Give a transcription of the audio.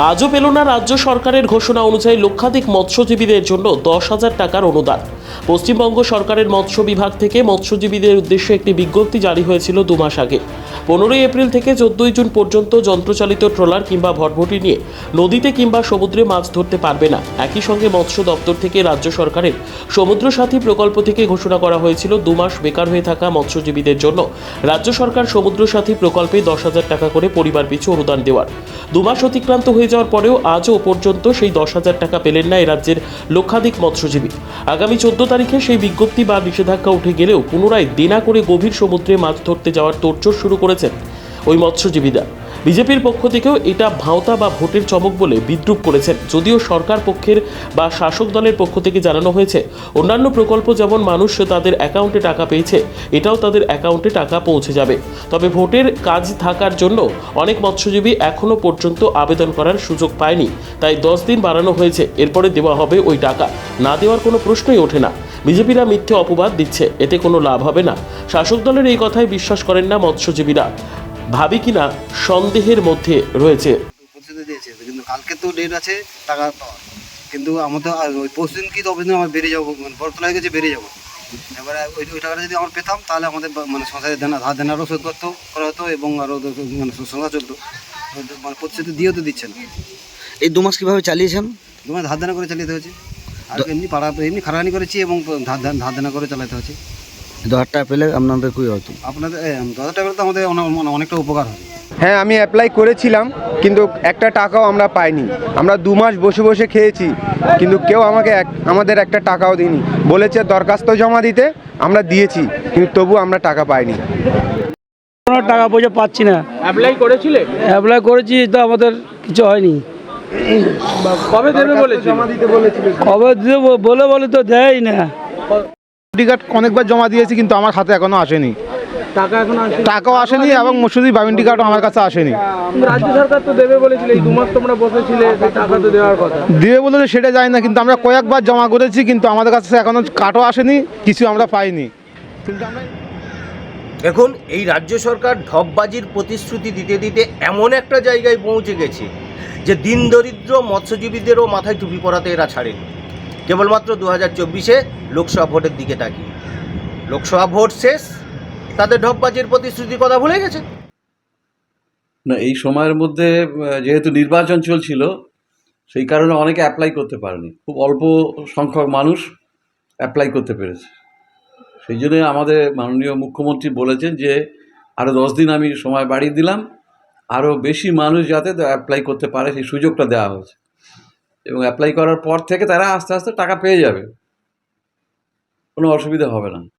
আজও পেল না রাজ্য সরকারের ঘোষণা অনুযায়ী লক্ষাধিক মৎস্যজীবীদের জন্য 10,000 টাকার অনুদান। পশ্চিমবঙ্গ সরকারের মৎস্য বিভাগ থেকে মৎস্যজীবীদের উদ্দেশ্যে একটি বিজ্ঞপ্তি জারি হয়েছিল 2 মাস আগে। 15 এপ্রিল থেকে 14 জুন পর্যন্ত যন্ত্রচালিত ট্রলার কিংবা ভটভটি নিয়ে নদীতে কিংবা সমুদ্রে মাছ ধরতে পারবে না। একই সঙ্গে মৎস্য দপ্তর থেকে রাজ্য সরকারের সমুদ্র সাথী প্রকল্প থেকে ঘোষণা করা হয়েছিল 2 মাস বেকার হয়ে থাকা মৎস্যজীবীদের জন্য রাজ্য সরকার সমুদ্র সাথী প্রকল্পে 10,000 টাকা করে পরিবার পিছু অনুদান দেওয়ার। 2 মাস অতিক্রান্ত হয়ে যাওয়ার পরেও আজও পর্যন্ত সেই 10,000 টাকা পেলেন না এই রাজ্যের লক্ষাধিক মৎস্যজীবী। আগামী 14 তারিখে সেই বিজ্ঞপ্তি বা নিষেধাজ্ঞা উঠে গেলেও পুনরায় দেনা করে গভীর সমুদ্রে মাছ ধরতে যাওয়ার তোড়জোড় শুরু করেছেন ওই মৎস্যজীবীরা। বিজেপির পক্ষ থেকেও এটা ভাওতা বা ভোটের চমক বলে বিদ্রূপ করেছেন। যদিও সরকার পক্ষের বা শাসক দলের পক্ষ থেকে জানানো হয়েছে অন্যান্য প্রকল্প যেমন মানুষ তাদের অ্যাকাউন্টে টাকা পেয়েছে, এটাও তাদের অ্যাকাউন্টে টাকা পৌঁছে যাবে। তবে ভোটের কাজ থাকার জন্য অনেক মৎস্যজীবী এখনও পর্যন্ত আবেদন করার সুযোগ পায়নি, তাই 10 দিন বাড়ানো হয়েছে। এরপরে দেওয়া হবে ওই টাকা, না দেওয়ার কোনো প্রশ্নই ওঠে না। বিজেপিরা মিথ্যে অপবাদ দিচ্ছে, এতে কোনো লাভ হবে না। শাসক দলের এই কথায় বিশ্বাস করেন না মৎস্যজীবীরা, ভাবি কিনা সন্দেহের মধ্যে রয়েছে। প্রতিশ্রুতি দিয়েছে কিন্তু কালকে তো ডেট আছে টাকা পাওয়া, কিন্তু আমাদের ওই পরশুদিন কি তো অবশ্যই আমরা বেরিয়ে যাবো, মানে বরতলা হয়ে গেছে, বেরিয়ে যাবো। এবারে ওই টাকাটা যদি আমরা পেতাম তাহলে আমাদের মানে সংসারে ধার দেনারও শোধ করা হতো এবং আরও মানে সংসার চলতো। মানে প্রতিশ্রুতি দিয়েও তো দিচ্ছে না। এই 2 মাস কীভাবে চালিয়েছেন? তোমার ধার দেনা করে চালাতে হচ্ছে, আর এমনি পাড়া এমনি খারানি করেছি এবং ধার দেনা করে চালাতে হচ্ছে। 10,000 টাকা পেলে আপনাদের কী হতো? আপনাদের 10,000 টাকা তো আমাদের অনেকটা উপকার হয়। হ্যাঁ, আমি অ্যাপ্লাই করেছিলাম কিন্তু একটা টাকাও আমরা পাইনি। আমরা 2 মাস বসে বসে খেয়েছি কিন্তু কেউ আমাদের একটা টাকাও দিইনি। বলেছে দরখাস্ত জমা দিতে, আমরা দিয়েছি কিন্তু তবু আমরা টাকা পাইনি। কোনো টাকা পয়সা পাচ্ছি না। অ্যাপ্লাই করেছিলে? অ্যাপ্লাই করেছি তো আমাদের কিছু হয়নি। কবে দেবে বলেছিল? জমা দিতে বলেছিল। কবে দেবো বলে তো দেয় না। টিকাট অনেকবার জমা দিয়েছি কিন্তু আমার হাতে এখনো আসেনি। টাকা এখনো আসেনি? টাকাও আসেনি এবং মসুদি বায়োমেট্রিক কার্ডও আমার কাছে আসেনি। রাজ্য সরকার তো দেবে বলেছিল, এই 2 মাস তোমরা বসেছিলে, টাকা তো দেওয়ার কথা। দিবে বলে সেটা যায় না, কিন্তু আমরা কয়েকবার জমা করেছি কিন্তু আমাদের কাছে এখনো কার্ডও আসেনি, কিছু আমরা পাইনি। কিন্তু আমরা দেখুন, এই রাজ্য সরকার ঢপবাজির প্রতিশ্রুতি দিতে দিতে এমন একটা জায়গায় পৌঁছে গেছে যে দিন দরিদ্র মৎস্যজীবীদেরও মাথায় টুপি পরাতে এরা ছাড়েনি। কেবলমাত্র 2024-এ লোকসভা ভোটের দিকে তাকিয়ে। লোকসভা ভোট শেষ, তাদের ঢপবাজির প্রতিশ্রুতির কথা ভুলে গেছে। না, এই সময়ের মধ্যে যেহেতু নির্বাচন চলছিল সেই কারণে অনেকে অ্যাপ্লাই করতে পারেনি। খুব অল্প সংখ্যক মানুষ অ্যাপ্লাই করতে পেরেছে। সেই জন্য আমাদের মাননীয় মুখ্যমন্ত্রী বলেছেন যে আরও 10 দিন আমি সময় বাড়িয়ে দিলাম, আরও বেশি মানুষ যাতে অ্যাপ্লাই করতে পারে সেই সুযোগটা দেওয়া হয়েছে। এবং অ্যাপ্লাই করার পর থেকে তারা আস্তে আস্তে টাকা পেয়ে যাবে, কোনো অসুবিধা হবে না।